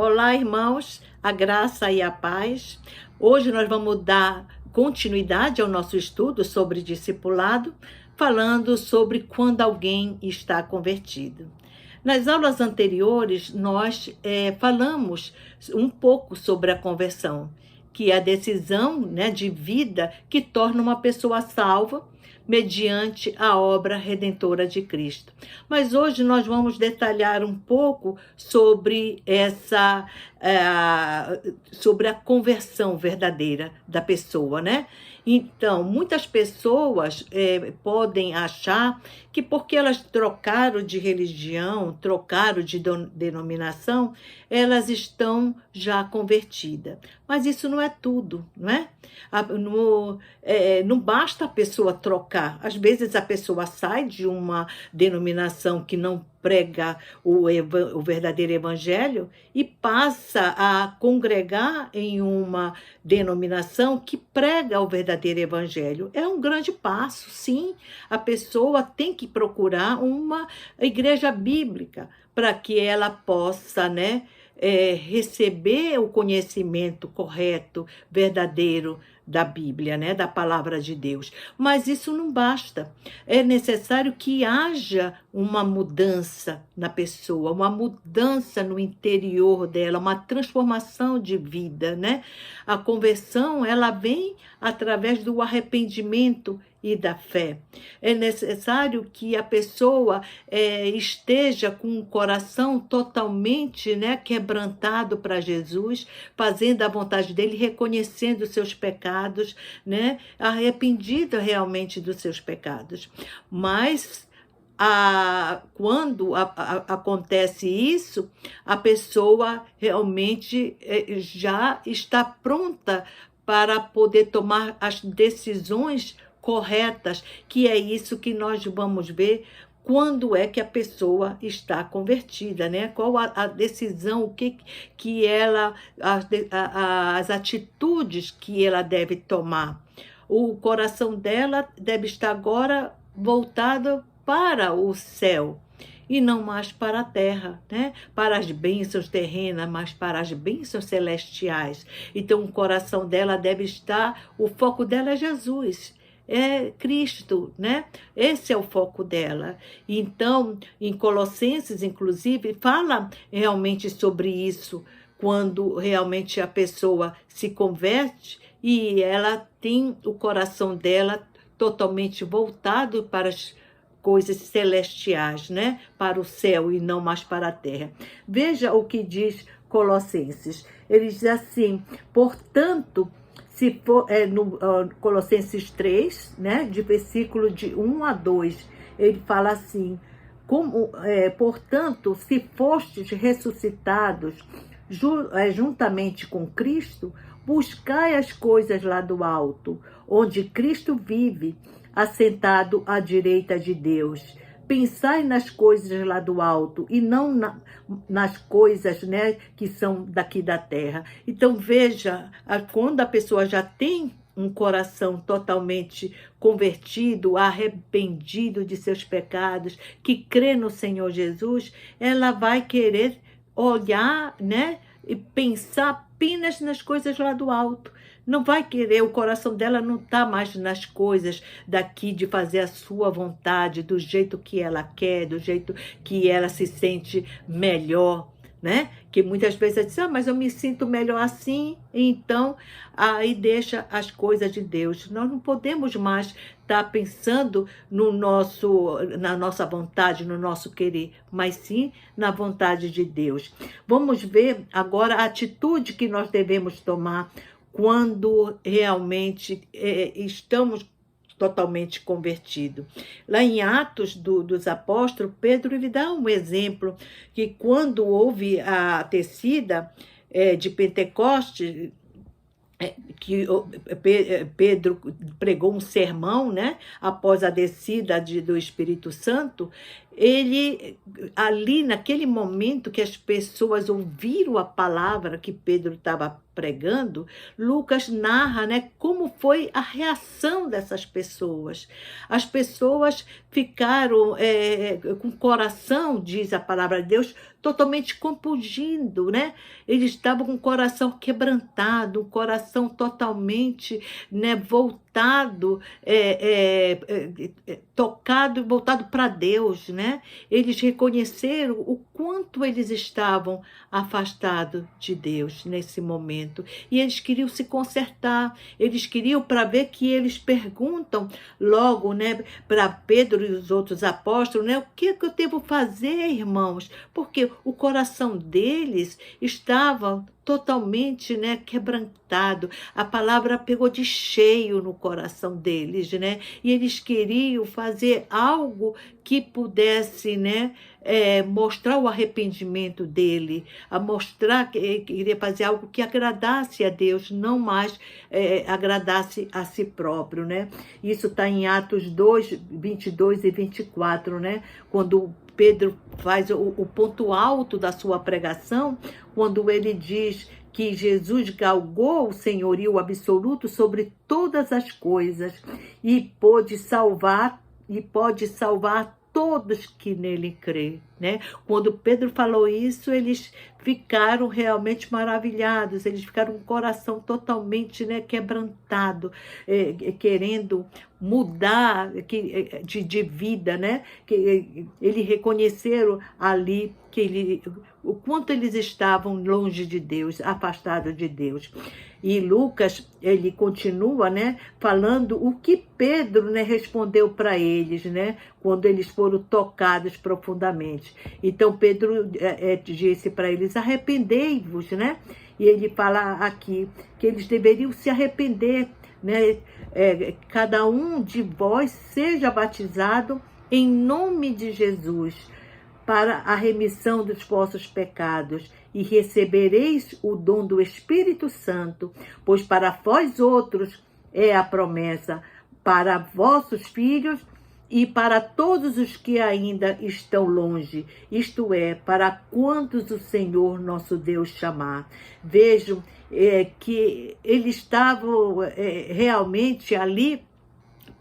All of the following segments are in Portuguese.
Olá, irmãos, a graça e a paz. Hoje nós vamos dar continuidade ao nosso estudo sobre discipulado, falando sobre quando alguém está convertido. Nas aulas anteriores, nós falamos um pouco sobre a conversão, que é a decisão, de vida que torna uma pessoa salva mediante a obra redentora de Cristo. Mas hoje nós vamos detalhar um pouco sobre sobre a conversão verdadeira da pessoa, né? Então, muitas pessoas podem achar que porque elas trocaram de religião, trocaram de denominação, elas estão já convertidas. Mas isso não é tudo, não é? Não basta a pessoa trocar. Às vezes a pessoa sai de uma denominação que não prega o verdadeiro evangelho e passa a congregar em uma denominação que prega o verdadeiro evangelho. É um grande passo, sim. A pessoa tem que procurar uma igreja bíblica para que ela possa, receber o conhecimento correto, verdadeiro da Bíblia, da palavra de Deus. Mas isso não basta. É necessário que haja uma mudança na pessoa, uma mudança no interior dela, uma transformação de vida, A conversão, ela vem através do arrependimento e da fé. É necessário que a pessoa esteja com o coração totalmente quebrantado para Jesus, fazendo a vontade dele, reconhecendo os seus pecados, arrependida realmente dos seus pecados. Mas quando acontece isso, a pessoa realmente já está pronta para poder tomar as decisões corretas, que é isso que nós vamos ver quando é que a pessoa está convertida, Qual a decisão, o que ela, as atitudes que ela deve tomar. O coração dela deve estar agora voltado para o céu e não mais para a terra, Para as bênçãos terrenas, mas para as bênçãos celestiais. Então o coração dela deve estar, o foco dela é Jesus. É Cristo, Esse é o foco dela. Então, em Colossenses, inclusive, fala realmente sobre isso, quando realmente a pessoa se converte e ela tem o coração dela totalmente voltado para as coisas celestiais, Para o céu e não mais para a terra. Veja o que diz Colossenses. Ele diz assim: portanto, se for no Colossenses 3, de versículo de 1 a 2, ele fala assim: portanto, se fostes ressuscitados juntamente com Cristo, buscai as coisas lá do alto, onde Cristo vive, assentado à direita de Deus. Pensai nas coisas lá do alto e não nas coisas que são daqui da terra. Então veja, quando a pessoa já tem um coração totalmente convertido, arrependido de seus pecados, que crê no Senhor Jesus, ela vai querer olhar, e pensar apenas nas coisas lá do alto. Não vai querer, o coração dela não está mais nas coisas daqui, de fazer a sua vontade, do jeito que ela quer, do jeito que ela se sente melhor, Que muitas vezes ela diz, mas eu me sinto melhor assim, então aí deixa as coisas de Deus. Nós não podemos mais estar pensando na nossa vontade, no nosso querer, mas sim na vontade de Deus. Vamos ver agora a atitude que nós devemos tomar quando realmente estamos totalmente convertidos. Lá em Atos dos Apóstolos, Pedro ele dá um exemplo que quando houve a descida de Pentecostes, que Pedro pregou um sermão, após a descida do Espírito Santo, ele, ali naquele momento que as pessoas ouviram a palavra que Pedro estava pregando, Lucas narra, né, como foi a reação dessas pessoas. As pessoas ficaram com o coração, diz a palavra de Deus, totalmente compungido, né? Eles estavam com o coração quebrantado, um coração totalmente, né, voltado, tocado e voltado para Deus, né? Eles reconheceram o quanto eles estavam afastados de Deus nesse momento. E eles queriam se consertar, eles queriam, para ver que eles perguntam logo, né, para Pedro e os outros apóstolos, né, o que eu devo fazer, irmãos? Porque o coração deles estava totalmente, né, quebrantado. A palavra pegou de cheio no coração deles, né? E eles queriam fazer algo que pudesse, né, mostrar o arrependimento dele, a mostrar que queria fazer algo que agradasse a Deus, não mais agradasse a si próprio, né? Isso está em Atos 2, 22 e 24, né? Quando Pedro faz o ponto alto da sua pregação, quando ele diz que Jesus galgou o senhorio absoluto sobre todas as coisas e pode salvar todos que nele crê, né? Quando Pedro falou isso, eles ficaram realmente maravilhados, eles ficaram com o coração totalmente, né, quebrantado, querendo mudar de vida, né? Que eles reconheceram ali o quanto eles estavam longe de Deus, afastados de Deus. E Lucas, ele continua, né, falando o que Pedro, né, respondeu para eles, né, quando eles foram tocados profundamente. Então Pedro disse para eles: arrependei-vos, né? E ele fala aqui que eles deveriam se arrepender, né? Cada um de vós seja batizado em nome de Jesus para a remissão dos vossos pecados, e recebereis o dom do Espírito Santo, pois para vós outros é a promessa, para vossos filhos e para todos os que ainda estão longe, isto é, para quantos o Senhor nosso Deus chamar. Vejam que eles estavam realmente ali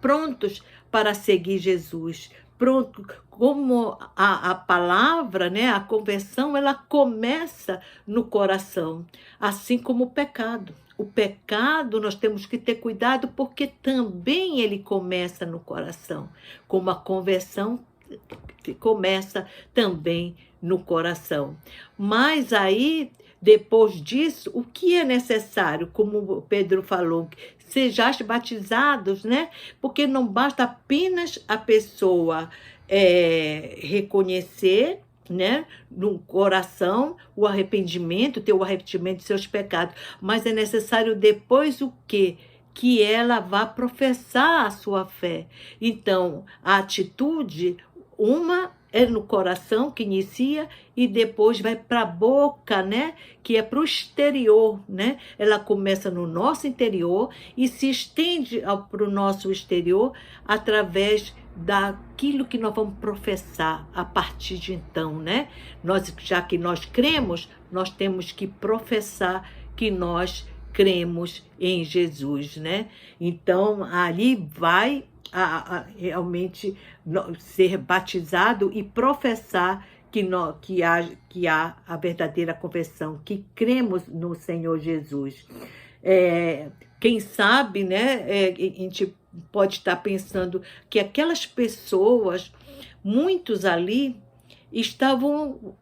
prontos para seguir Jesus. Pronto, como a palavra, né, a conversão, ela começa no coração, assim como o pecado. O pecado nós temos que ter cuidado porque também ele começa no coração, como a conversão começa também no coração. Mas aí, depois disso, o que é necessário? Como Pedro falou, sejais batizados, né? Porque não basta apenas a pessoa reconhecer, né, no coração o arrependimento, ter o arrependimento de seus pecados, mas é necessário depois o quê? Que ela vá professar a sua fé. Então, a atitude, uma é no coração que inicia e depois vai para a boca, né? Que é para o exterior, né? Ela começa no nosso interior e se estende para o nosso exterior através daquilo que nós vamos professar a partir de então, né? Já que nós cremos, nós temos que professar que nós cremos em Jesus, né? Então, ali vai realmente ser batizado e professar que há a verdadeira conversão, que cremos no Senhor Jesus. Quem sabe, né, a gente pode estar pensando que aquelas pessoas, muitos ali, estavam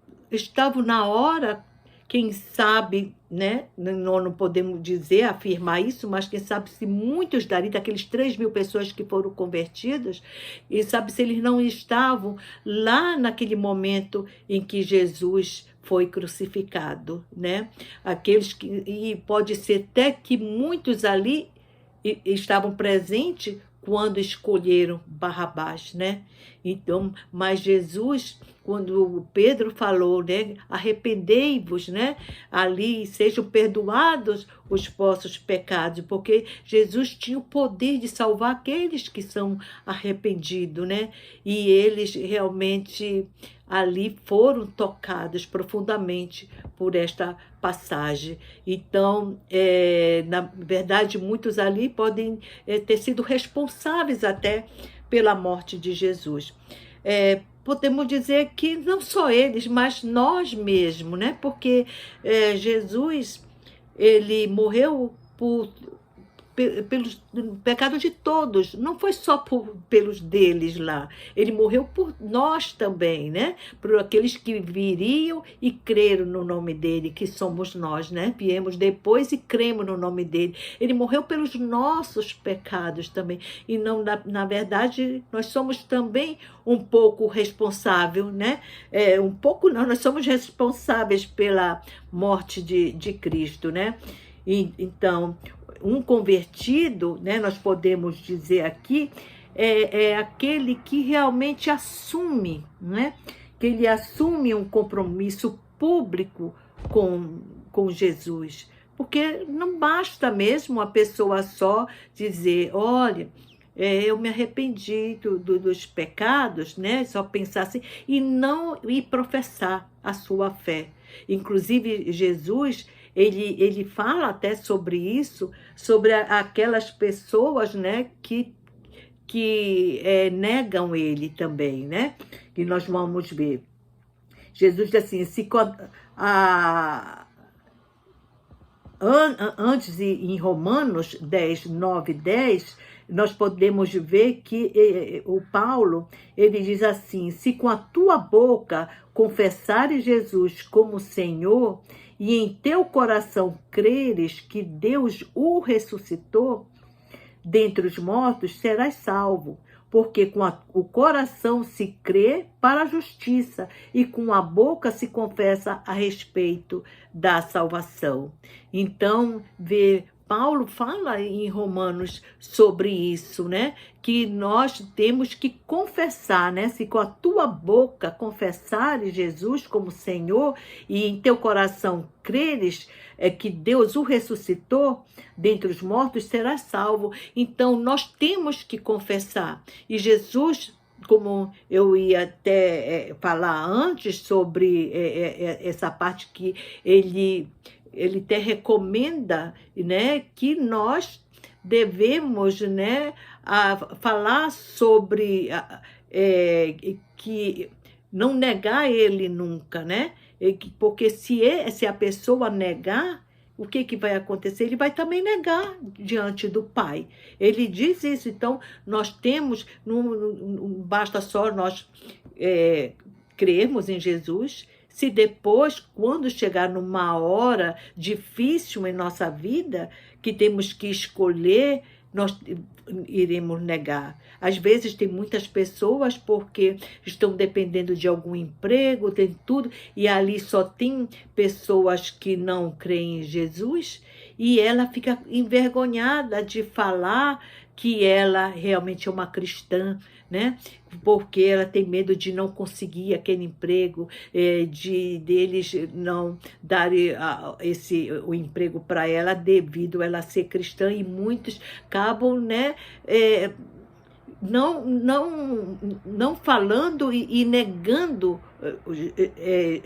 na hora, quem sabe, né, não podemos dizer, afirmar isso, mas quem sabe se muitos dali, daqueles 3.000 pessoas que foram convertidas, quem sabe se eles não estavam lá naquele momento em que Jesus foi crucificado, né? E pode ser até que muitos ali estavam presentes quando escolheram Barrabás, né? Então, mas Jesus, quando Pedro falou, né, arrependei-vos, né, ali sejam perdoados os vossos pecados, porque Jesus tinha o poder de salvar aqueles que são arrependidos, né? E eles realmente ali foram tocados profundamente por esta passagem. Então, na verdade, muitos ali podem ter sido responsáveis até pela morte de Jesus. Podemos dizer que não só eles, mas nós mesmos, né? Porque Jesus, ele morreu pelos pecados de todos, não foi só pelos deles lá, ele morreu por nós também, né? Por aqueles que viriam e creram no nome dele, que somos nós, né? Viemos depois e cremos no nome dele. Ele morreu pelos nossos pecados também, e não, na verdade, nós somos também um pouco responsável, né? Um pouco não, nós somos responsáveis pela morte de Cristo, né? Então, um convertido, né, nós podemos dizer aqui, é aquele que realmente assume, né, que ele assume um compromisso público com Jesus. Porque não basta mesmo a pessoa só dizer, olha, eu me arrependi dos pecados, né, só pensar assim, e professar a sua fé. Inclusive, Jesus, ele fala até sobre isso, sobre aquelas pessoas, né, que negam ele também, né? E nós vamos ver. Jesus diz assim, antes em Romanos 10, 9, 10, nós podemos ver que o Paulo, ele diz assim, se com a tua boca confessares Jesus como Senhor e em teu coração creres que Deus o ressuscitou dentre os mortos, serás salvo. Porque com o coração se crê para a justiça e com a boca se confessa a respeito da salvação. Então, Paulo fala em Romanos sobre isso, né? Que nós temos que confessar, né? Se com a tua boca confessares Jesus como Senhor e em teu coração creres que Deus o ressuscitou dentre os mortos, serás salvo. Então, nós temos que confessar. E Jesus, como eu ia até falar antes sobre essa parte que ele até recomenda, né, que nós devemos, né, falar sobre que não negar ele nunca, né? Porque se a pessoa negar, o que vai acontecer? Ele vai também negar diante do Pai. Ele diz isso. Então, nós temos, não basta só nós crermos em Jesus. Se depois, quando chegar numa hora difícil em nossa vida, que temos que escolher, nós iremos negar. Às vezes tem muitas pessoas porque estão dependendo de algum emprego, tem tudo, e ali só tem pessoas que não creem em Jesus, e ela fica envergonhada de falar que ela realmente é uma cristã, né? Porque ela tem medo de não conseguir aquele emprego, deles não darem o emprego para ela devido a ela ser cristã, e muitos acabam, né, não falando e negando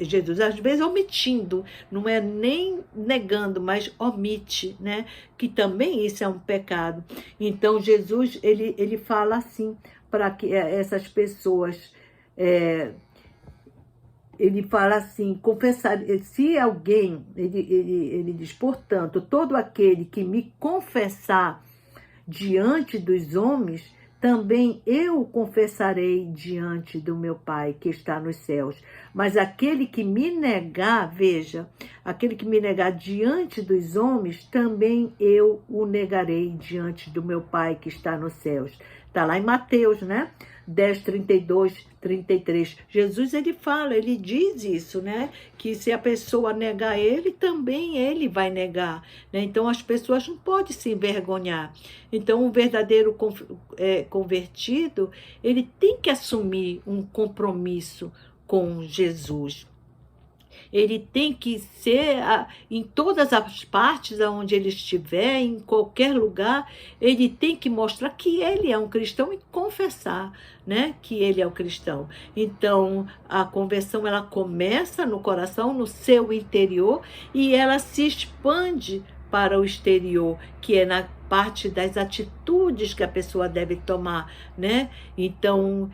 Jesus, às vezes omitindo, não é nem negando, mas omite, né? Que também isso é um pecado. Então Jesus, ele fala assim para que essas pessoas, ele fala assim, confessar, se alguém, ele diz, portanto, todo aquele que me confessar diante dos homens, também eu o confessarei diante do meu Pai que está nos céus. Mas aquele que me negar, veja, aquele que me negar diante dos homens, também eu o negarei diante do meu Pai que está nos céus. Está lá em Mateus, né? 10, 32, 33. Jesus, ele fala, ele diz isso, né? Que se a pessoa negar ele, também ele vai negar, né? Então, as pessoas não podem se envergonhar. Então, o verdadeiro convertido, ele tem que assumir um compromisso com Jesus. Ele tem que ser, em todas as partes onde ele estiver, em qualquer lugar, ele tem que mostrar que ele é um cristão e confessar, né, que ele é um cristão. Então, a conversão, ela começa no coração, no seu interior, e ela se expande para o exterior, que é na parte das atitudes que a pessoa deve tomar, né? Então,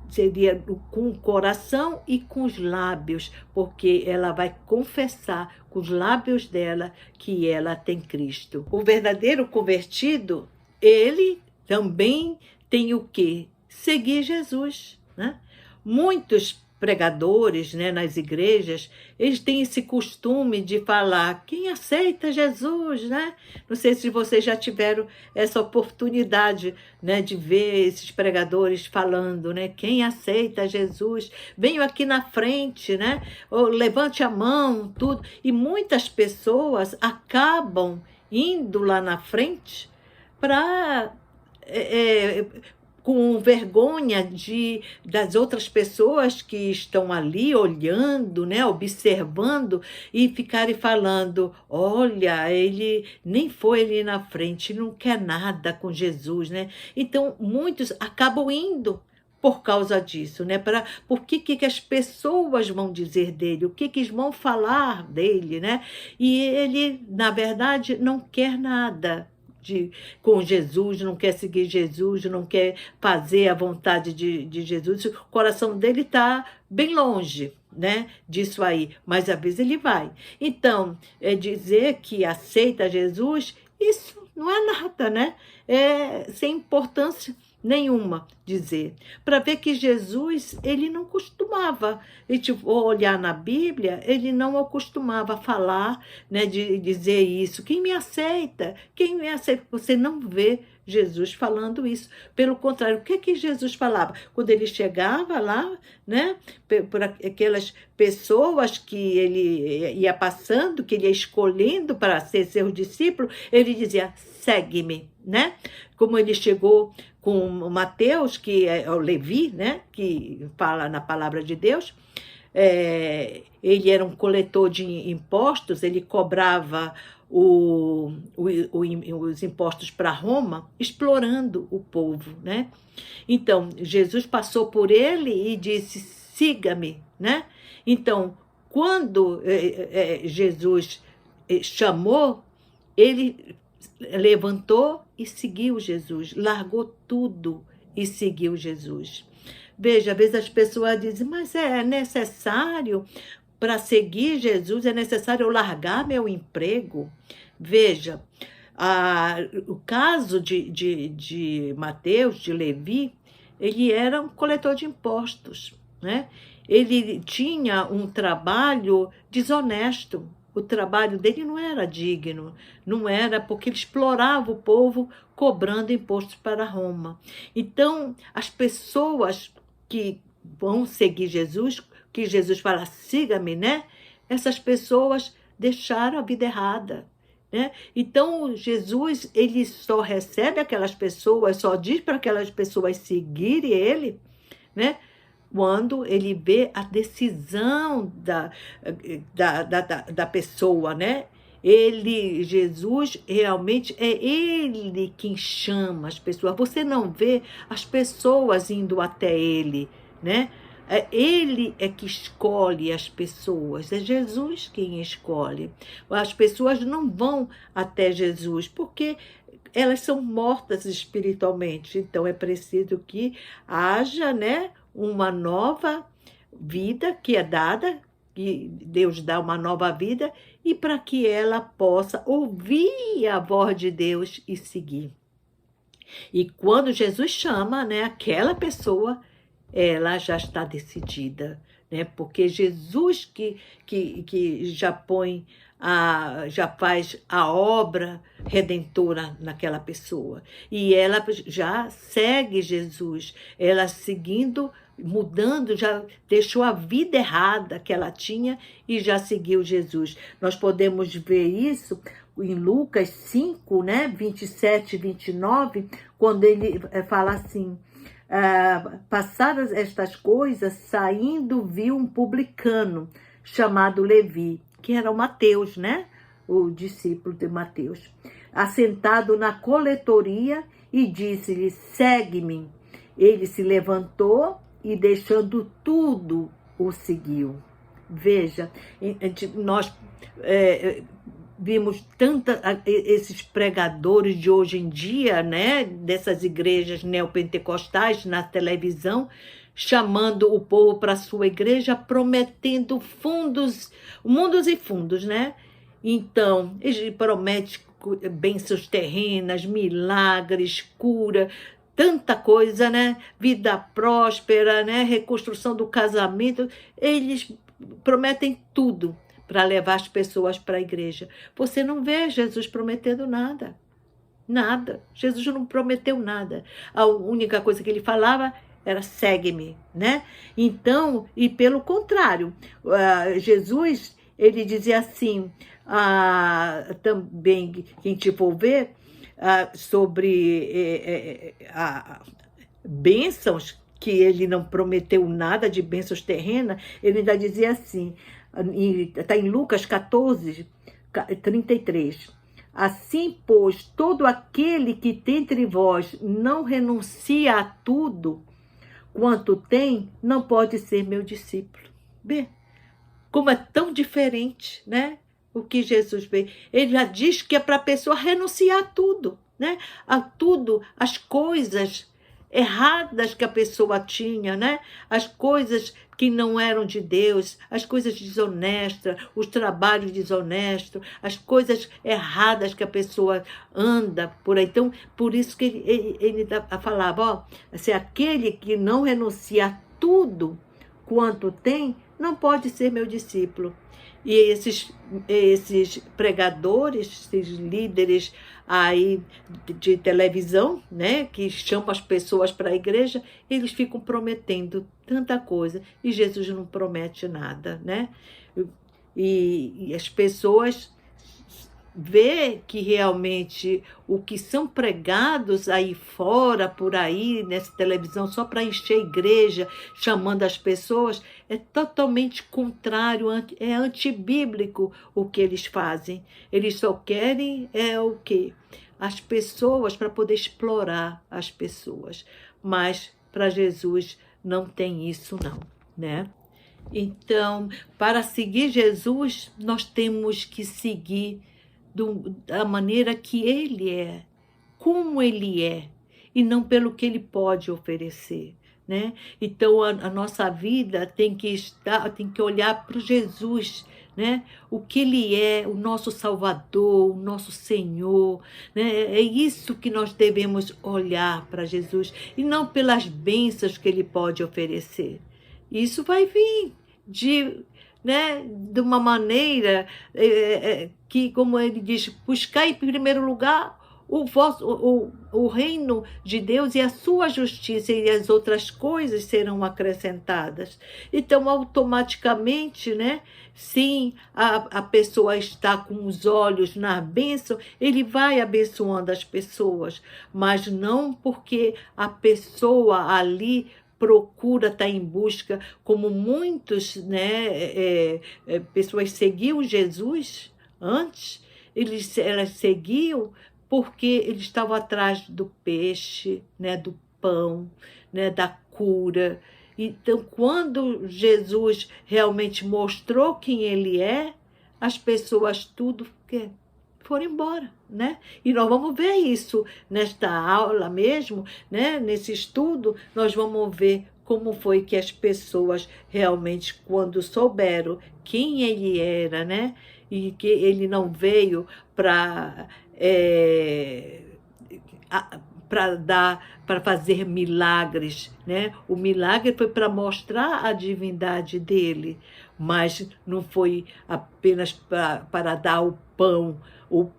seria com o coração e com os lábios, porque ela vai confessar com os lábios dela que ela tem Cristo. O verdadeiro convertido, ele também tem o quê? Seguir Jesus, né? Muitos pregadores, né, nas igrejas, eles têm esse costume de falar, quem aceita Jesus, né? Não sei se vocês já tiveram essa oportunidade, né, de ver esses pregadores falando, né? Quem aceita Jesus, venham aqui na frente, né? Ou levante a mão, tudo. E muitas pessoas acabam indo lá na frente para com vergonha das outras pessoas que estão ali olhando, né, observando, e ficarem falando, olha, ele nem foi ali na frente, não quer nada com Jesus, né? Então, muitos acabam indo por causa disso, né? Por que as pessoas vão dizer dele, o que vão falar dele, né? E ele, na verdade, não quer nada com Jesus, não quer seguir Jesus, não quer fazer a vontade de Jesus. O coração dele está bem longe, né, disso aí, mas às vezes ele vai. Então, dizer que aceita Jesus, isso não é nada, né? É sem importância nenhuma dizer. Para ver que Jesus, ele não costumava, a gente olhar na Bíblia, ele não costumava falar, né, de dizer isso. Quem me aceita? Quem me aceita? Você não vê Jesus falando isso. Pelo contrário, o que Jesus falava? Quando ele chegava lá, né, por aquelas pessoas que ele ia passando, que ele ia escolhendo para ser seu discípulo, ele dizia, segue-me, né? Como ele chegou com Mateus, que é o Levi, né, que fala na palavra de Deus, ele era um coletor de impostos, ele cobrava os impostos para Roma, explorando o povo, né? Então, Jesus passou por ele e disse, siga-me, né? Então, quando Jesus chamou, ele levantou e seguiu Jesus, largou tudo e seguiu Jesus. Veja, às vezes as pessoas dizem, mas é necessário, para seguir Jesus, é necessário eu largar meu emprego? Veja, o caso de Mateus, de Levi, ele era um coletor de impostos, né? Ele tinha um trabalho desonesto. O trabalho dele não era digno, não era porque ele explorava o povo cobrando impostos para Roma. Então, as pessoas que vão seguir Jesus, que Jesus fala, siga-me, né? Essas pessoas deixaram a vida errada, né? Então, Jesus, ele só recebe aquelas pessoas, só diz para aquelas pessoas seguirem ele, né? Quando ele vê a decisão da pessoa, né? Jesus, realmente é ele quem chama as pessoas. Você não vê as pessoas indo até ele, né? Ele é que escolhe as pessoas, é Jesus quem escolhe. As pessoas não vão até Jesus, porque elas são mortas espiritualmente. Então, é preciso que haja, né, uma nova vida que é dada, que Deus dá uma nova vida, e para que ela possa ouvir a voz de Deus e seguir. E quando Jesus chama, né, aquela pessoa, ela já está decidida, né? Porque Jesus que já põe já faz a obra redentora naquela pessoa. E ela já segue Jesus, ela seguindo, mudando, já deixou a vida errada que ela tinha e já seguiu Jesus. Nós podemos ver isso em Lucas 5, né, 27 e 29, quando ele fala assim: passadas estas coisas, saindo, viu um publicano chamado Levi, que era o Mateus, né? O discípulo de Mateus, assentado na coletoria, e disse-lhe: segue-me. Ele se levantou e, deixando tudo, o seguiu. Veja, nós vimos esses pregadores de hoje em dia, né, dessas igrejas neopentecostais na televisão, chamando o povo para a sua igreja, prometendo mundos e fundos, né? Então, ele promete bênçãos terrenas, milagres, cura, tanta coisa, né? Vida próspera, né? Reconstrução do casamento. Eles prometem tudo para levar as pessoas para a igreja. Você não vê Jesus prometendo nada. Nada. Jesus não prometeu nada. A única coisa que ele falava era: segue-me, né? Então, e pelo contrário, Jesus, ele dizia assim, também, quem te for ver, sobre bênçãos, que ele não prometeu nada de bênçãos terrenas, ele ainda dizia assim, está em Lucas 14, 33. Assim, pois, todo aquele que dentre vós não renuncia a tudo quanto tem, não pode ser meu discípulo. Bem, como é tão diferente, né? O que Jesus veio. Ele já diz que é para a pessoa renunciar a tudo, né? A tudo, as coisas erradas que a pessoa tinha, né? As coisas que não eram de Deus, as coisas desonestas, os trabalhos desonestos, as coisas erradas que a pessoa anda por aí. Então, por isso que ele falava, se aquele que não renuncia a tudo quanto tem, não pode ser meu discípulo. E esses pregadores, esses líderes aí de televisão, né, que chamam as pessoas para a igreja, eles ficam prometendo tanta coisa e Jesus não promete nada, né? E as pessoas vê que realmente o que são pregados aí fora, por aí, nessa televisão, só para encher a igreja, chamando as pessoas, é totalmente contrário, é antibíblico o que eles fazem. Eles só querem o quê? As pessoas, para poder explorar as pessoas. Mas para Jesus não tem isso não, né? Então, para seguir Jesus, nós temos que seguir da maneira que ele é, como ele é, e não pelo que ele pode oferecer, né? Então a nossa vida tem que olhar para Jesus, né? O que ele é, o nosso Salvador, o nosso Senhor, né? É isso que nós devemos olhar para Jesus, e não pelas bênçãos que ele pode oferecer. Isso vai vir né, de uma maneira que, como ele diz, buscar em primeiro lugar o reino de Deus e a sua justiça, e as outras coisas serão acrescentadas. Então, automaticamente, né, sim, a pessoa está com os olhos na bênção, ele vai abençoando as pessoas, mas não porque a pessoa ali procura estar em busca, como muitos, né, pessoas seguiam Jesus antes, elas seguiam porque eles estavam atrás do peixe, né, do pão, né, da cura. Então, quando Jesus realmente mostrou quem ele é, as pessoas tudo foram embora, né? E nós vamos ver isso nesta aula mesmo, né? Nesse estudo, nós vamos ver como foi que as pessoas realmente, quando souberam quem ele era, né? E que ele não veio para fazer milagres, né? O milagre foi para mostrar a divindade dele, mas não foi apenas para dar o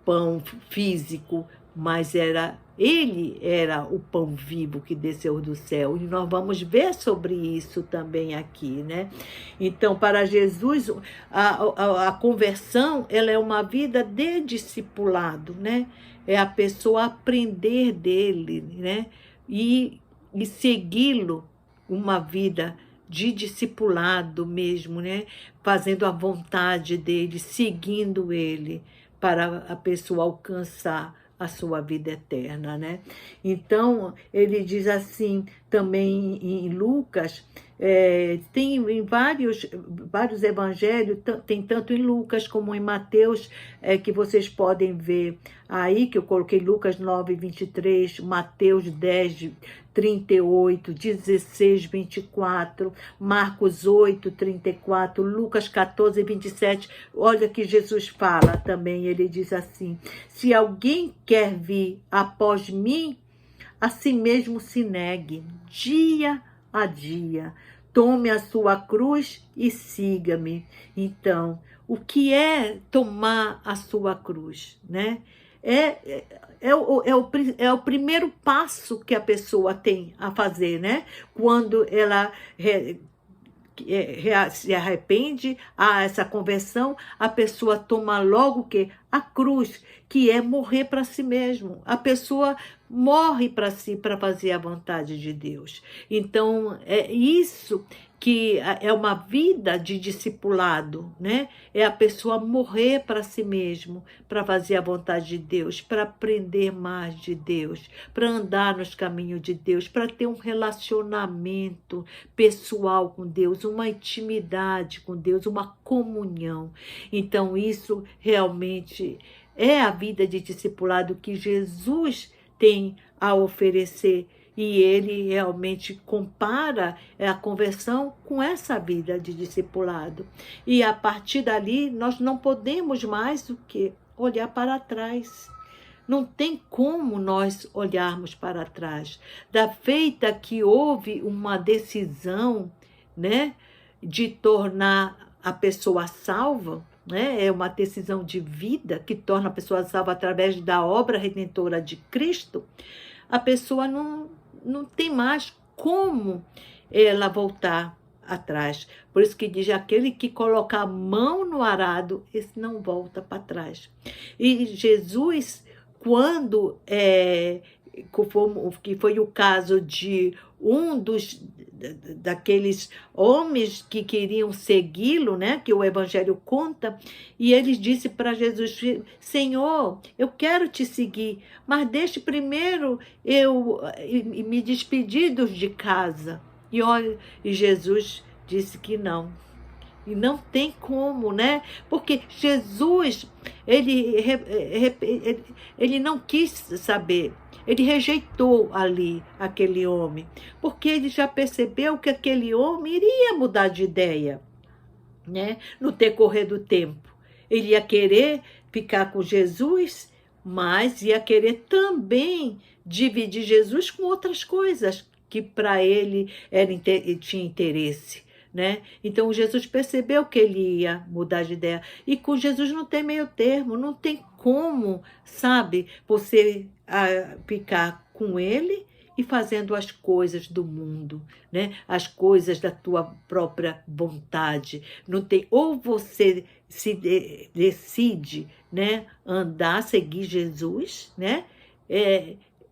pão físico, mas ele era o pão vivo que desceu do céu. E nós vamos ver sobre isso também aqui, né? Então, para Jesus, a conversão, ela é uma vida de discipulado, né? É a pessoa aprender dele, né? E segui-lo, uma vida de discipulado mesmo, né? Fazendo a vontade dele, seguindo ele, para a pessoa alcançar a sua vida eterna, né? Então, ele diz assim, também em Lucas, tem em vários evangelhos, tem tanto em Lucas como em Mateus, que vocês podem ver aí, que eu coloquei Lucas 9, 23, Mateus 10, 38, 16, 24, Marcos 8, 34, Lucas 14, 27. Olha que Jesus fala também, ele diz assim: se alguém quer vir após mim, a si mesmo se negue, dia a dia. Tome a sua cruz e siga-me. Então, o que é tomar a sua cruz, né? É o primeiro passo que a pessoa tem a fazer, né? Quando ela se arrepende a essa conversão, a pessoa toma logo o quê? A cruz, que é morrer para si mesmo. A pessoa morre para si, para fazer a vontade de Deus. Então, é isso que é uma vida de discipulado, né? É a pessoa morrer para si mesmo, para fazer a vontade de Deus, para aprender mais de Deus, para andar nos caminhos de Deus, para ter um relacionamento pessoal com Deus, uma intimidade com Deus, uma comunhão. Então, isso realmente é a vida de discipulado que Jesus tem a oferecer. E ele realmente compara a conversão com essa vida de discipulado. E a partir dali, nós não podemos mais do que olhar para trás. Não tem como nós olharmos para trás. Da feita que houve uma decisão, né, de tornar a pessoa salva, né, é uma decisão de vida que torna a pessoa salva através da obra redentora de Cristo, a pessoa não tem mais como ela voltar atrás. Por isso que diz, aquele que coloca a mão no arado, esse não volta para trás. E Jesus, quando que foi o caso de um daqueles homens que queriam segui-lo, né, que o evangelho conta, e ele disse para Jesus: Senhor, eu quero te seguir, mas deixe primeiro eu me despedir dos de casa. E olha, e Jesus disse que não. E não tem como, né? Porque Jesus, ele não quis saber. Ele rejeitou ali aquele homem, porque ele já percebeu que aquele homem iria mudar de ideia, né? No decorrer do tempo. Ele ia querer ficar com Jesus, mas ia querer também dividir Jesus com outras coisas que para ele tinha interesse, né? Então Jesus percebeu que ele ia mudar de ideia. E com Jesus não tem meio termo, não tem como, sabe, você ficar com ele e fazendo as coisas do mundo, né? As coisas da tua própria vontade. Não tem, ou você decide, né, andar, seguir Jesus, né?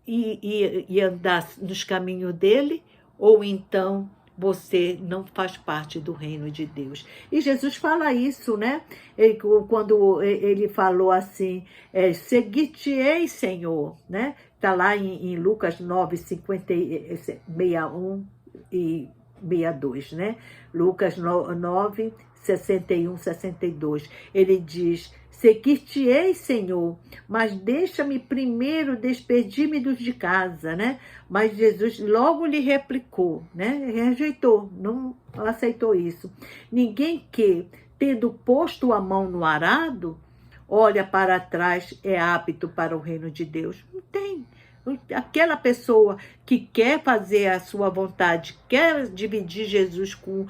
E andar nos caminhos dele, ou então você não faz parte do reino de Deus. E Jesus fala isso, né? Quando ele falou assim, seguir-te-ei, Senhor, né? Está lá em Lucas 9, 61 e 62, né? Lucas 9, 61, 62. Ele diz: seguir-te-ei, Senhor, mas deixa-me primeiro despedir-me dos de casa, né? Mas Jesus logo lhe replicou, né? Rejeitou, não aceitou isso. Ninguém que, tendo posto a mão no arado, olha para trás, é apto para o reino de Deus. Não tem. Aquela pessoa que quer fazer a sua vontade, quer dividir Jesus com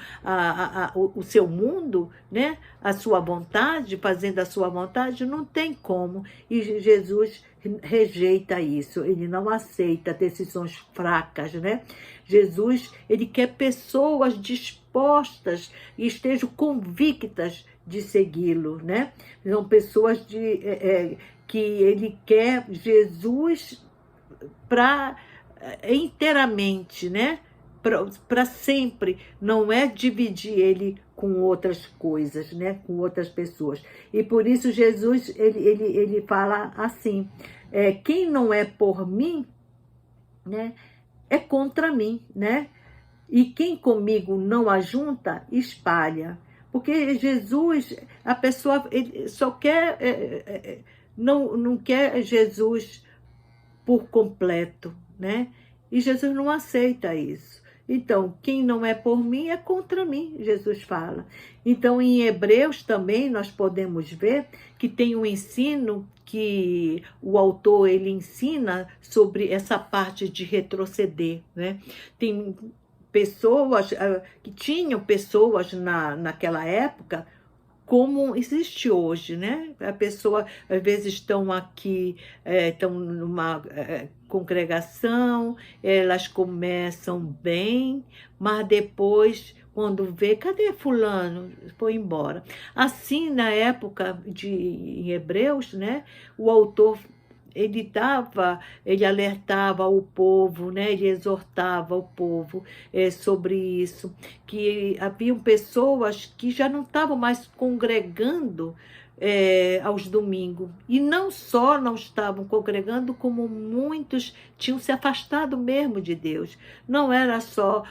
o seu mundo, né? A sua vontade, fazendo a sua vontade, não tem como. E Jesus rejeita isso, ele não aceita decisões fracas, né? Jesus, ele quer pessoas dispostas e estejam convictas de segui-lo, né? São pessoas que ele quer Jesus para inteiramente, né? Para sempre, não é dividir ele com outras coisas, né? Com outras pessoas. E por isso Jesus, ele fala assim, quem não é por mim, né? É contra mim, né? E quem comigo não ajunta, espalha. Porque Jesus, a pessoa ele só quer, não quer Jesus por completo, né? E Jesus não aceita isso. Então, quem não é por mim é contra mim, Jesus fala. Então, em Hebreus também nós podemos ver que tem um ensino que o autor ele ensina sobre essa parte de retroceder, né? Tem pessoas que tinham pessoas naquela época como existe hoje, né? A pessoa, às vezes, estão aqui, estão numa congregação, elas começam bem, mas depois, quando vê, cadê fulano? Foi embora. Assim, na época em Hebreus, né? O autor ele alertava o povo, né? Ele exortava o povo sobre isso, que haviam pessoas que já não estavam mais congregando aos domingos. E não só não estavam congregando, como muitos tinham se afastado mesmo de Deus. Não era só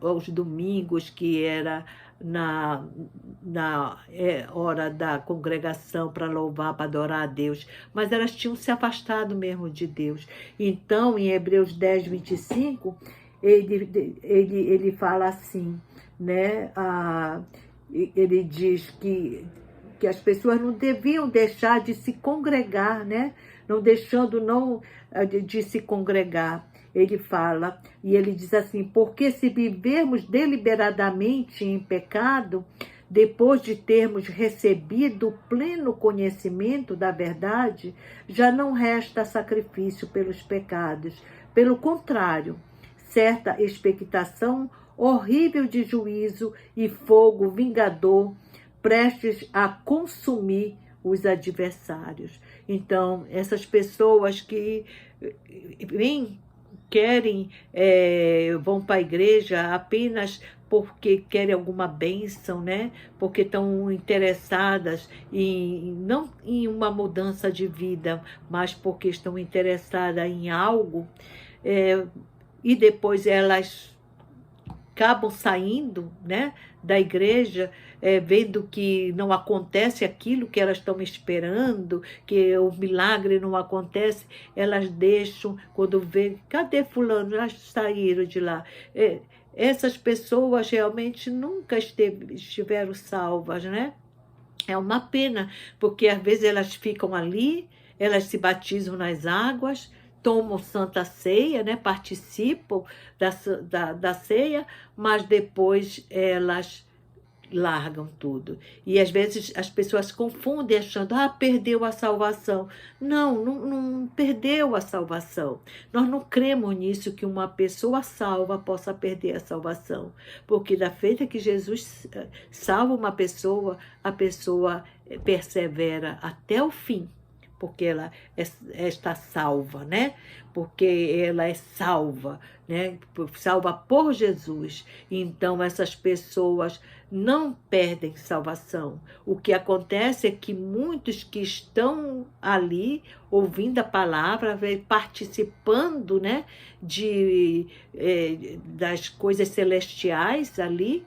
aos domingos, que era na hora da congregação para louvar, para adorar a Deus, mas elas tinham se afastado mesmo de Deus. Então, em Hebreus 10, 25, ele fala assim, né? Ele diz que as pessoas não deviam deixar de se congregar, né? Não deixando de se congregar. Ele fala, e ele diz assim, porque se vivermos deliberadamente em pecado, depois de termos recebido o pleno conhecimento da verdade, já não resta sacrifício pelos pecados. Pelo contrário, certa expectação horrível de juízo e fogo vingador, prestes a consumir os adversários. Então, essas pessoas que vão para a igreja apenas porque querem alguma bênção, né? Porque estão interessadas não em uma mudança de vida, mas porque estão interessadas em algo, e depois elas acabam saindo, né, da igreja, vendo que não acontece aquilo que elas estão esperando, que o milagre não acontece, elas deixam, quando vê, cadê fulano? Já saíram de lá. Essas pessoas realmente nunca estiveram salvas, né? É uma pena, porque às vezes elas ficam ali, elas se batizam nas águas, tomam Santa Ceia, né? Participam da ceia, mas depois elas largam tudo. E às vezes as pessoas confundem achando, perdeu a salvação. Não perdeu a salvação. Nós não cremos nisso, que uma pessoa salva possa perder a salvação. Porque da feita que Jesus salva uma pessoa, a pessoa persevera até o fim. Porque ela está salva, né? Porque ela é salva, né? Salva por Jesus. Então, essas pessoas não perdem salvação. O que acontece é que muitos que estão ali, ouvindo a palavra, participando, né? Das coisas celestiais ali,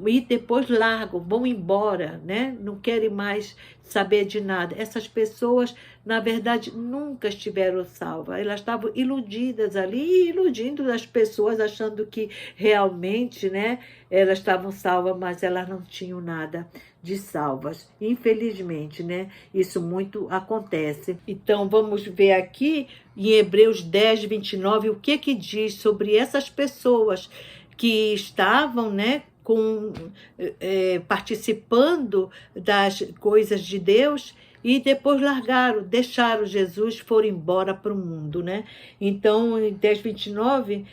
e depois largam, vão embora, né? Não querem mais saber de nada. Essas pessoas, na verdade, nunca estiveram salvas. Elas estavam iludidas ali, iludindo as pessoas, achando que realmente, né, elas estavam salvas, mas elas não tinham nada de salvas. Infelizmente, né? Isso muito acontece. Então, vamos ver aqui em Hebreus 10, 29, o que diz sobre essas pessoas que estavam, né, participando das coisas de Deus e depois largaram, deixaram Jesus, foram embora para o mundo, né? Então, em 10:29,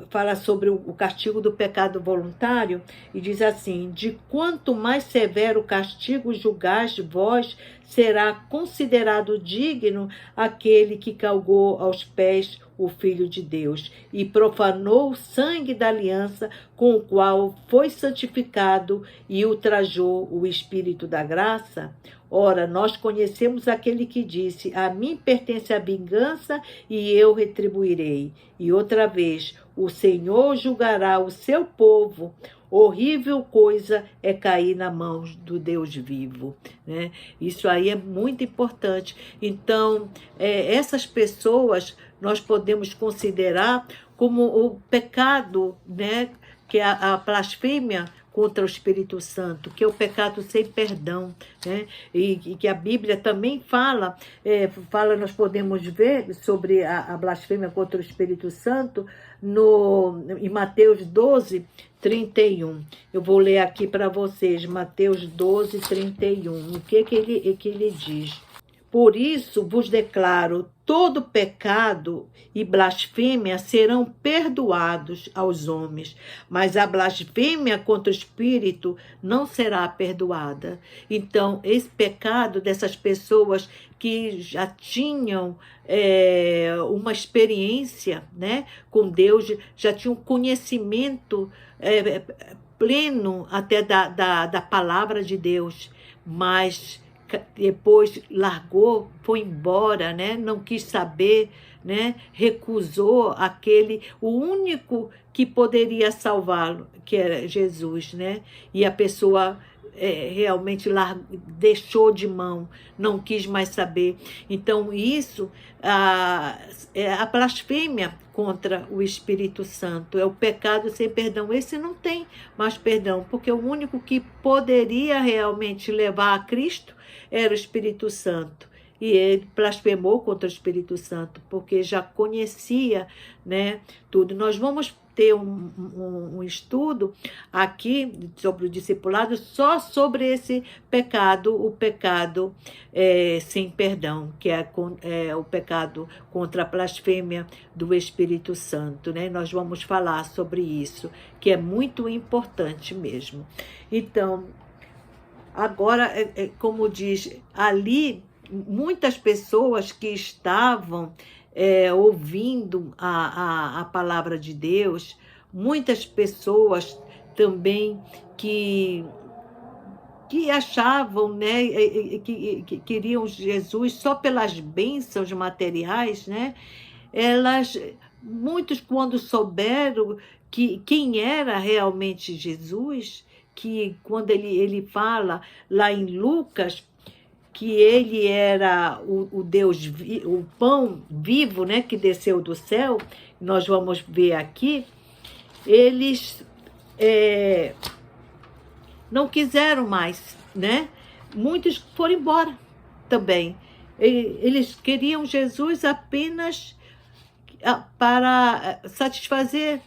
fala sobre o castigo do pecado voluntário e diz assim: de quanto mais severo castigo julgaste vós, será considerado digno aquele que calgou aos pés o Filho de Deus e profanou o sangue da aliança com o qual foi santificado e ultrajou o Espírito da graça. Ora, nós conhecemos aquele que disse: a mim pertence a vingança e eu retribuirei. E outra vez, o Senhor julgará o seu povo. Horrível coisa é cair na mão do Deus vivo, né? Isso aí é muito importante. Então, essas pessoas nós podemos considerar como o pecado, né? Que é a blasfêmia contra o Espírito Santo, que é o pecado sem perdão, né? E que a Bíblia também fala, nós podemos ver sobre a blasfêmia contra o Espírito Santo em Mateus 12, 31. Eu vou ler aqui para vocês, Mateus 12, 31. O que ele diz? Por isso vos declaro, todo pecado e blasfêmia serão perdoados aos homens, mas a blasfêmia contra o Espírito não será perdoada. Então, esse pecado dessas pessoas que já tinham uma experiência, né, com Deus, já tinham conhecimento pleno até da palavra de Deus, mas depois largou, foi embora, né? Não quis saber, né? Recusou o único que poderia salvá-lo, que era Jesus, né? E a pessoa realmente deixou de mão, não quis mais saber. Então isso é a blasfêmia contra o Espírito Santo, é o pecado sem perdão. Esse não tem mais perdão, porque o único que poderia realmente levar a Cristo era o Espírito Santo. E ele blasfemou contra o Espírito Santo, porque já conhecia, né, tudo. Nós vamos ter um estudo aqui sobre o discipulado, só sobre esse pecado, o pecado sem perdão, que é o pecado contra a blasfêmia do Espírito Santo, né? Nós vamos falar sobre isso, que é muito importante mesmo. Então, agora, como diz ali, muitas pessoas que estavam ouvindo a palavra de Deus, muitas pessoas também que achavam, né, que queriam Jesus só pelas bênçãos materiais, né? Muitos, quando souberam quem era realmente Jesus, que quando ele fala lá em Lucas, que ele era o Deus, o pão vivo, né, que desceu do céu, nós vamos ver aqui, eles não quiseram mais, né? Muitos foram embora também. Eles queriam Jesus apenas para satisfazer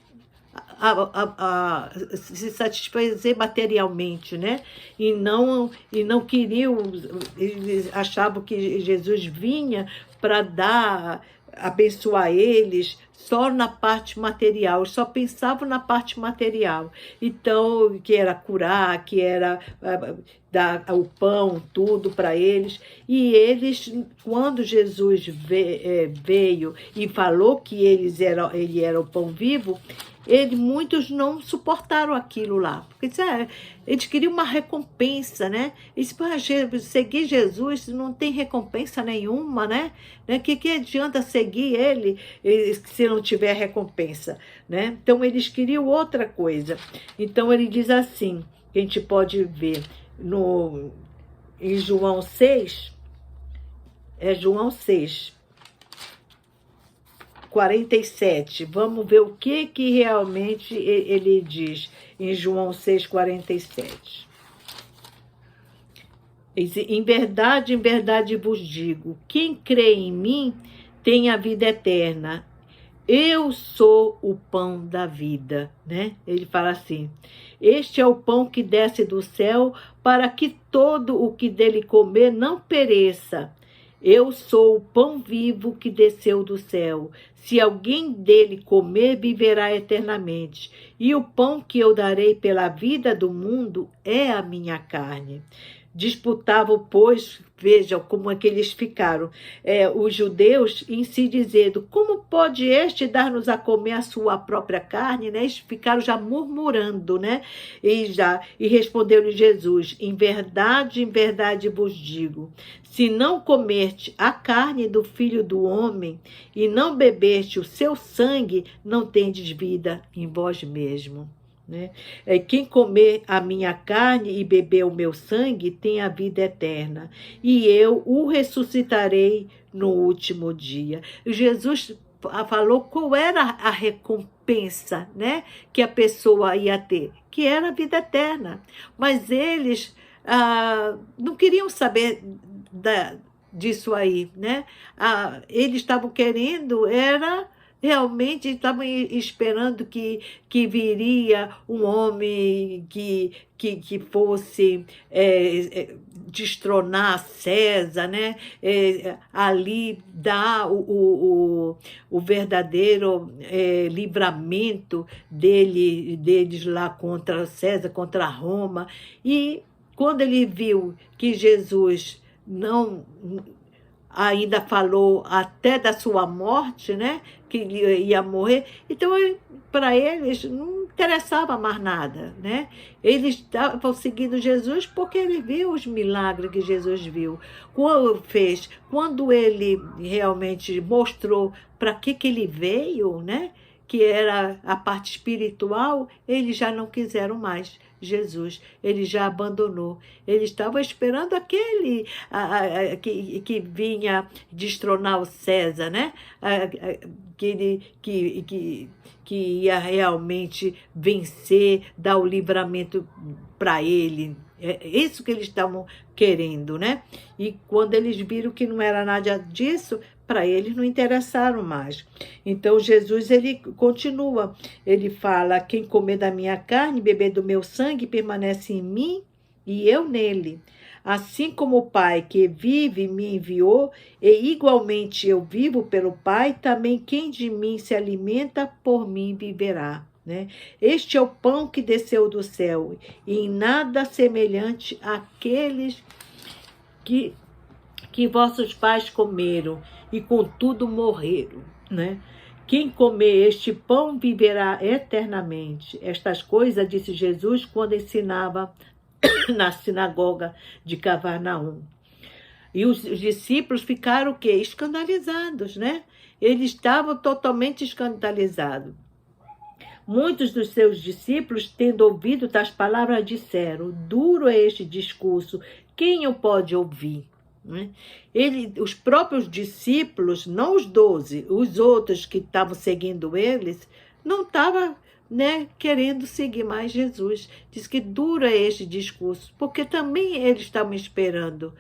se satisfazer materialmente, né? E não queriam, eles achavam que Jesus vinha para abençoar eles só na parte material, só pensavam na parte material. Então, que era curar, que era dar o pão, tudo para eles. E eles, quando Jesus veio e falou que ele era o pão vivo, muitos não suportaram aquilo lá, porque eles queriam uma recompensa, né? Eles seguir Jesus não tem recompensa nenhuma, né? Que adianta seguir ele se não tiver recompensa, né? Então eles queriam outra coisa. Então ele diz assim, que a gente pode ver em João 6, João 6, 47. Vamos ver o que realmente ele diz em João 6, 47. Em verdade vos digo, quem crê em mim tem a vida eterna. Eu sou o pão da vida, né? Ele fala assim, este é o pão que desce do céu para que todo o que dele comer não pereça. Eu sou o pão vivo que desceu do céu. Se alguém dele comer, viverá eternamente. E o pão que eu darei pela vida do mundo é a minha carne. Disputavam, pois, vejam como é que eles ficaram, os judeus em si dizendo, como pode este dar-nos a comer a sua própria carne? Né? Eles ficaram já murmurando, né? E respondeu-lhe Jesus, em verdade vos digo, se não comerte a carne do Filho do Homem e não bebeste o seu sangue, não tendes vida em vós mesmo. Né? Quem comer a minha carne e beber o meu sangue tem a vida eterna, e eu o ressuscitarei no último dia. Jesus falou qual era a recompensa, né, que a pessoa ia ter, que era a vida eterna. Mas eles não queriam saber disso aí, né? Eles estavam querendo, realmente estavam esperando que viria um homem que fosse destronar César, né? Ali dar o verdadeiro livramento deles lá contra César, contra Roma. E quando ele viu que Jesus não ainda falou até da sua morte, né? Que ele ia morrer. Então, para eles, não interessava mais nada, né? Eles estavam seguindo Jesus porque ele viu os milagres que Jesus viu. Quando ele realmente mostrou para que ele veio, né? Que era a parte espiritual, eles já não quiseram mais Jesus, ele já abandonou. Eles estavam esperando aquele que vinha destronar o César, né? Que ia realmente vencer, dar o livramento para ele. É isso que eles estavam querendo, né? E quando eles viram que não era nada disso, para eles não interessaram mais. Então Jesus, ele continua, ele fala, quem comer da minha carne, beber do meu sangue, permanece em mim e eu nele. Assim como o Pai que vive me enviou, e igualmente eu vivo pelo Pai, também quem de mim se alimenta, por mim viverá. Né? Este é o pão que desceu do céu, e em nada semelhante àqueles que vossos pais comeram, e contudo morreram. Né? Quem comer este pão viverá eternamente. Estas coisas disse Jesus quando ensinava na sinagoga de Cafarnaum. E os discípulos ficaram o quê? Escandalizados, né? Eles estavam totalmente escandalizados. Muitos dos seus discípulos, tendo ouvido tais palavras, disseram, duro é este discurso, quem o pode ouvir? Os próprios discípulos, não os 12, os outros que estavam seguindo eles, não estavam, né, querendo seguir mais Jesus. Diz que dura este discurso, porque também eles estavam esperando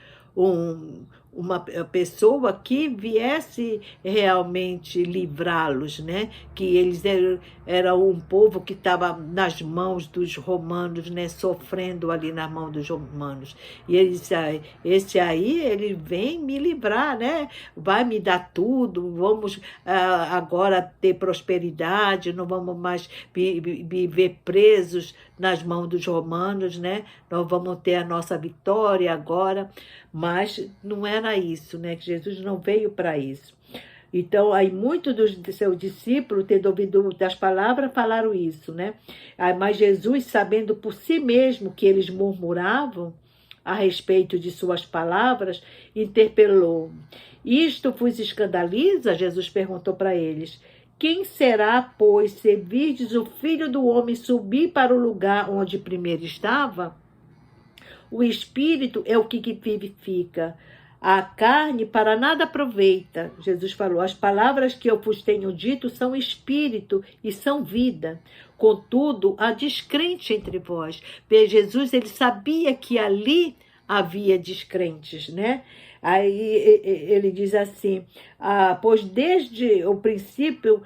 uma pessoa que viesse realmente livrá-los, né? Que eles eram um povo que estava nas mãos dos romanos, né? Sofrendo ali na mão dos romanos. E ele disse, esse aí, ele vem me livrar, né? Vai me dar tudo, vamos agora ter prosperidade, não vamos mais viver presos nas mãos dos romanos, né? Nós vamos ter a nossa vitória agora. Mas não era isso, né? Que Jesus não veio para isso. Então, aí muitos dos seus discípulos, tendo ouvido das palavras, falaram isso, né? Mas Jesus, sabendo por si mesmo que eles murmuravam a respeito de suas palavras, interpelou. Isto vos escandaliza? Jesus perguntou para eles. Quem será, pois, se virdes o Filho do Homem subir para o lugar onde primeiro estava? O espírito é o que vivifica. A carne para nada aproveita. Jesus falou, as palavras que eu vos tenho dito são espírito e são vida. Contudo, há descrente entre vós. Jesus, ele sabia que ali havia descrentes, né? Aí ele diz assim, pois desde o princípio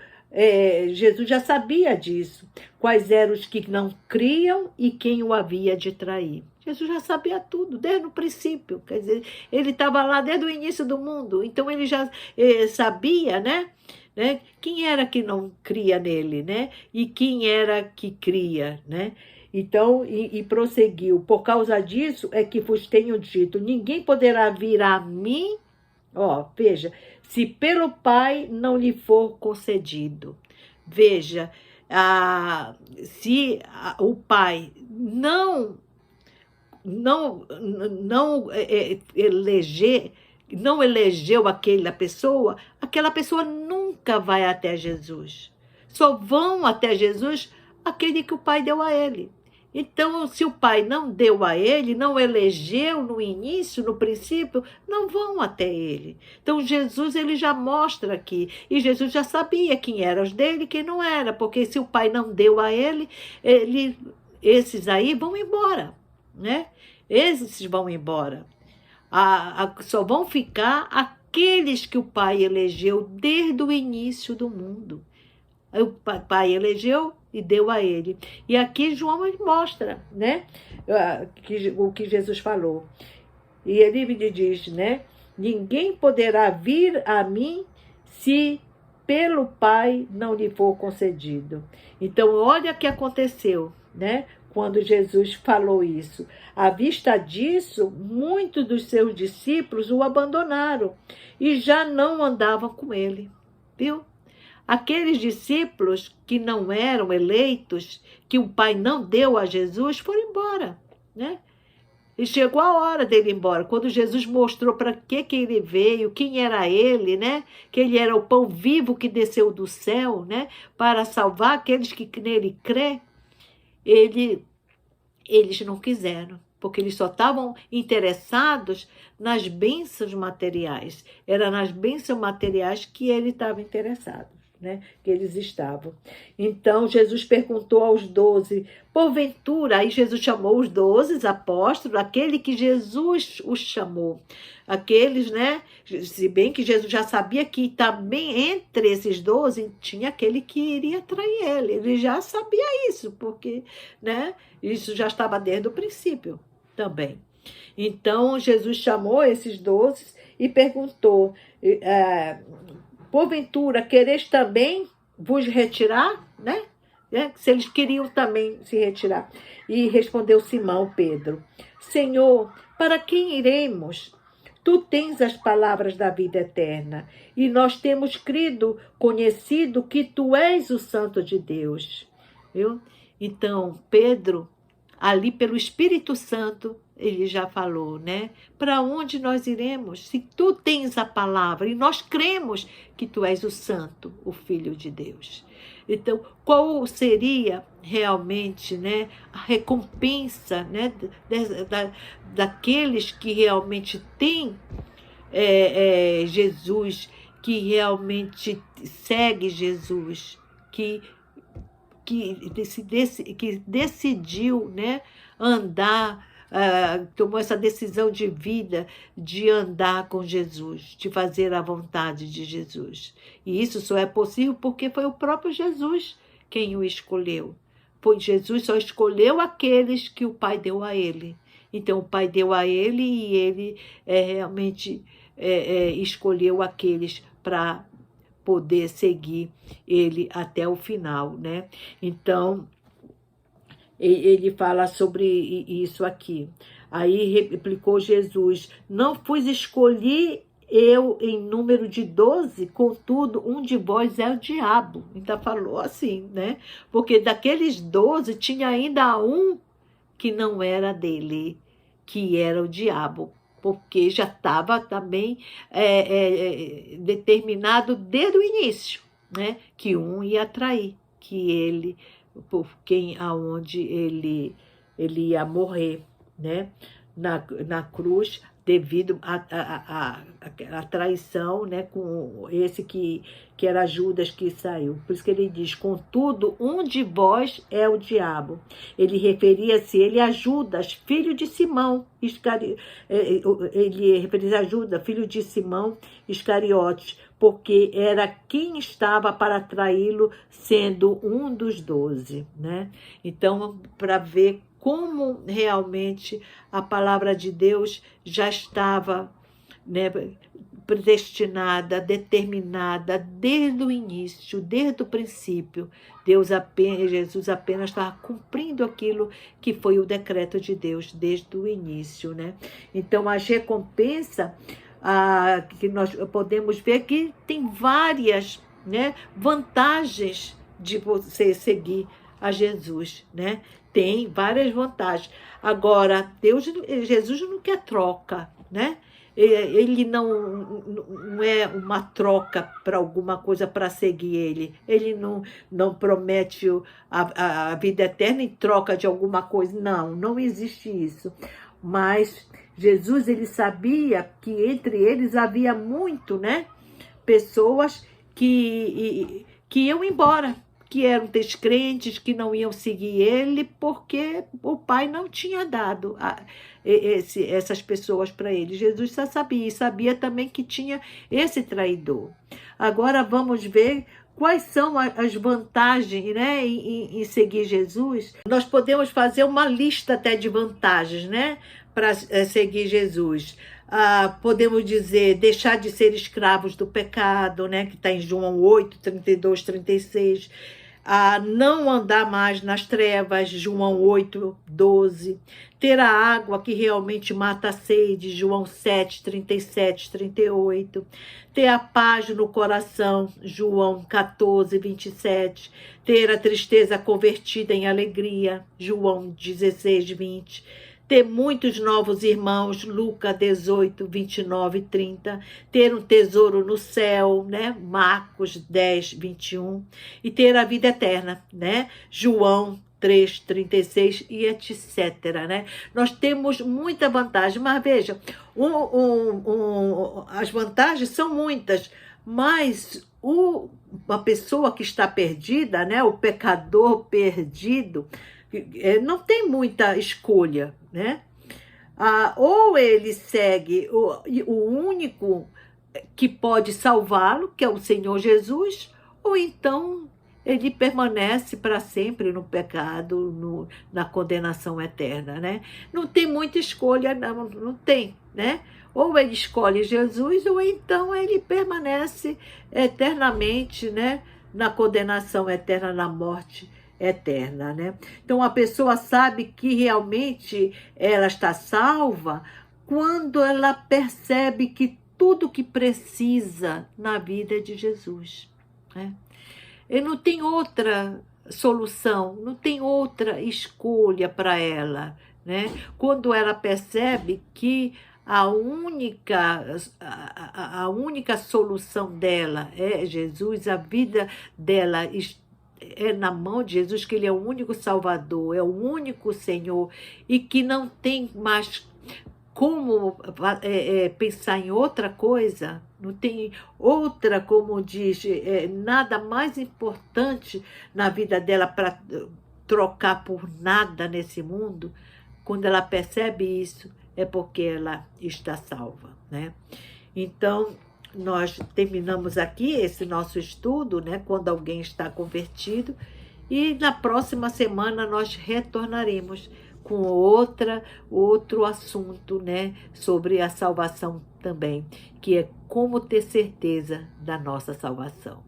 Jesus já sabia disso, quais eram os que não criam e quem o havia de trair. Jesus já sabia tudo, desde o princípio, quer dizer, ele estava lá desde o início do mundo, então ele já sabia, né? Quem era que não cria nele, né? E quem era que cria, né? Então, e prosseguiu, por causa disso é que vos tenho dito, ninguém poderá vir a mim, veja, se pelo Pai não lhe for concedido. Veja, se o Pai não elegeu aquela pessoa nunca vai até Jesus. Só vão até Jesus aquele que o Pai deu a ele. Então, se o Pai não deu a ele, não elegeu no início, no princípio, não vão até ele. Então, Jesus ele já mostra aqui. E Jesus já sabia quem eram os dele e quem não era. Porque se o Pai não deu a ele, esses aí vão embora, né? Esses vão embora. Só vão ficar aqueles que o Pai elegeu desde o início do mundo. O Pai elegeu e deu a ele. E aqui João mostra, né, o que Jesus falou. E ele me diz, né, ninguém poderá vir a mim se pelo Pai não lhe for concedido. Então, olha o que aconteceu, né, quando Jesus falou isso. À vista disso, muitos dos seus discípulos o abandonaram e já não andavam com ele, viu? Aqueles discípulos que não eram eleitos, que o Pai não deu a Jesus, foram embora, né? E chegou a hora dele ir embora, quando Jesus mostrou para que ele veio, quem era ele, né? Que ele era o pão vivo que desceu do céu, né? Para salvar aqueles que nele crê. Eles não quiseram, porque eles só estavam interessados nas bênçãos materiais. Era nas bênçãos materiais que ele estava interessado, né? Que eles estavam. Então, Jesus perguntou aos 12, porventura, aí Jesus chamou os 12 apóstolos, aquele que Jesus os chamou. Aqueles, né? Se bem que Jesus já sabia que também entre esses 12 tinha aquele que iria trair ele. Ele já sabia isso, porque, né? Isso já estava desde o princípio também. Então, Jesus chamou esses 12 e perguntou, porventura, quereis também vos retirar, né? Se eles queriam também se retirar. E respondeu Simão Pedro, Senhor, para quem iremos? Tu tens as palavras da vida eterna, e nós temos crido, conhecido que tu és o Santo de Deus. Viu? Então, Pedro, ali pelo Espírito Santo, ele já falou, né? Para onde nós iremos? Se tu tens a palavra, e nós cremos que tu és o Santo, o Filho de Deus. Então, qual seria realmente, né, a recompensa, né, daqueles que realmente têm Jesus, que realmente segue Jesus, que decidiu, né, andar, tomou essa decisão de vida de andar com Jesus, de fazer a vontade de Jesus. E isso só é possível porque foi o próprio Jesus quem o escolheu. Pois Jesus só escolheu aqueles que o Pai deu a ele. Então o Pai deu a ele e ele realmente escolheu aqueles para poder seguir ele até o final, né? Então, ele fala sobre isso aqui. Aí replicou Jesus, não fui escolhi eu em número de 12, contudo, um de vós é o diabo. Então falou assim, né? Porque daqueles 12 tinha ainda um que não era dele, que era o diabo. Porque já estava também determinado desde o início, né? Que um ia trair, que ele, aonde ele ia morrer, né? Na cruz, devido à traição, né, com esse que era Judas que saiu. Por isso que ele diz, contudo, um de vós é o diabo. Ele referia-se a Judas, filho de Simão, ele referia-se a Judas, filho de Simão Iscariotes, porque era quem estava para traí-lo, sendo um dos 12, né? Então, para ver como realmente a palavra de Deus já estava, né, predestinada, determinada desde o início, desde o princípio. Jesus apenas estava cumprindo aquilo que foi o decreto de Deus desde o início, né? Então, as recompensas que nós podemos ver que tem várias, né, vantagens de você seguir a Jesus, né? Tem várias vantagens. Agora, Jesus não quer troca, né? Ele não é uma troca para alguma coisa para seguir ele. Ele não promete a vida eterna em troca de alguma coisa. Não existe isso. Mas Jesus, ele sabia que entre eles havia muito, né, pessoas que iam embora, que eram descrentes, que não iam seguir ele, porque o Pai não tinha dado essas pessoas para ele. Jesus só sabia, e sabia também que tinha esse traidor. Agora vamos ver quais são as vantagens, né, em seguir Jesus. Nós podemos fazer uma lista até de vantagens, né, para seguir Jesus. Podemos dizer, deixar de ser escravos do pecado, né, que está em João 8, 32, 36. Não andar mais nas trevas, João 8, 12. Ter a água que realmente mata a sede, João 7, 37, 38. Ter a paz no coração, João 14, 27. Ter a tristeza convertida em alegria, João 16, 20. Ter muitos novos irmãos, Lucas 18, 29 e 30. Ter um tesouro no céu, né? Marcos 10, 21. E ter a vida eterna, né? João 3, 36 e etc, né? Nós temos muita vantagem, mas veja, as vantagens são muitas, mas uma pessoa que está perdida, né? O pecador perdido, não tem muita escolha, né? Ou ele segue o único que pode salvá-lo, que é o Senhor Jesus, ou então ele permanece para sempre no pecado, na condenação eterna, né? Não tem muita escolha, não tem, né? Ou ele escolhe Jesus, ou então ele permanece eternamente, né, na condenação eterna, na morte eterna, né? Então a pessoa sabe que realmente ela está salva quando ela percebe que tudo que precisa na vida é de Jesus, né? E não tem outra solução, não tem outra escolha para ela, né? Quando ela percebe que a única solução dela é Jesus, a vida dela é na mão de Jesus, que ele é o único Salvador, é o único Senhor, e que não tem mais como pensar em outra coisa, não tem outra, como diz, nada mais importante na vida dela para trocar por nada nesse mundo. Quando ela percebe isso, é porque ela está salva, né? Então, nós terminamos aqui esse nosso estudo, né, quando alguém está convertido, e na próxima semana nós retornaremos com outro assunto, né, sobre a salvação também, que é como ter certeza da nossa salvação.